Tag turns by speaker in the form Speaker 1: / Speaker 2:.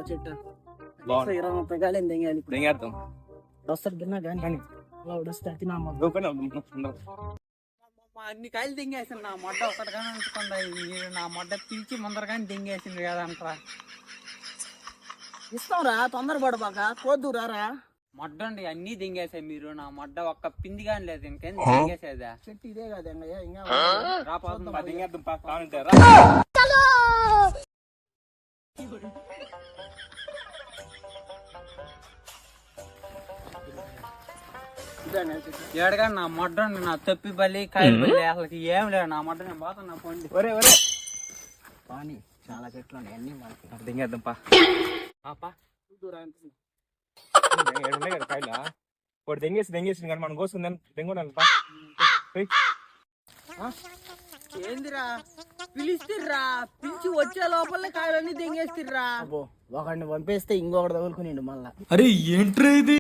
Speaker 1: చెట్టు
Speaker 2: బాగుంది.
Speaker 1: 20-30 కాయలు దింగాలి ఇప్పుడు.
Speaker 2: దెంగేద్దాం.
Speaker 1: వస్తాడు తిన్నా కానీ అలా వస్తే తిన్నాము.
Speaker 3: అన్ని కాయలు దింగేసింది నా మొడ్డ ఒక్కటిగానే ఉంచకుండా మీరు నా మొడ్డ పిలిచి ముందరగానే దింగేసింది కదంటారా.
Speaker 1: ఇస్తాంరా తొందరపడబాక కోద్దు రారా.
Speaker 3: మొడ్డండి అన్ని దింగేసాయి మీరు. నా మొడ్డ ఒక్క పిండి కానీ లేదు ఇంకేం దింగేసేదా.
Speaker 1: చెట్టు ఇదే కాదు ఇంకా
Speaker 3: రాపోతుంది
Speaker 2: దెంగేద్దాం పా కావాలంటారా.
Speaker 3: ఏడగా నా మొడ్డండి నా తప్పి బలి కాయలు బలి అసలు ఏం లేదు నా మొడ్డ. నేను పోతున్నా పోండి.
Speaker 2: ఒరే
Speaker 1: పాని చాలా చెట్లు ఉన్నాయి అన్ని మనకి.
Speaker 2: దెంగేద్దాం పా. ఉన్నాయి కదా కాయలా ఒకటి దెంగేసింది కానీ మనం కోసం దెంగోడాలి పా.
Speaker 3: ఏందిరా పిలిచిర్రా, పిలిచి వచ్చే లోపల కాయలన్నీ దింగేస్తుర్రా.
Speaker 1: ఒకడిని పంపేస్తే ఇంకొకటి తగులుకునిండు మళ్ళా.
Speaker 4: అరే ఏంట్రా ఇది?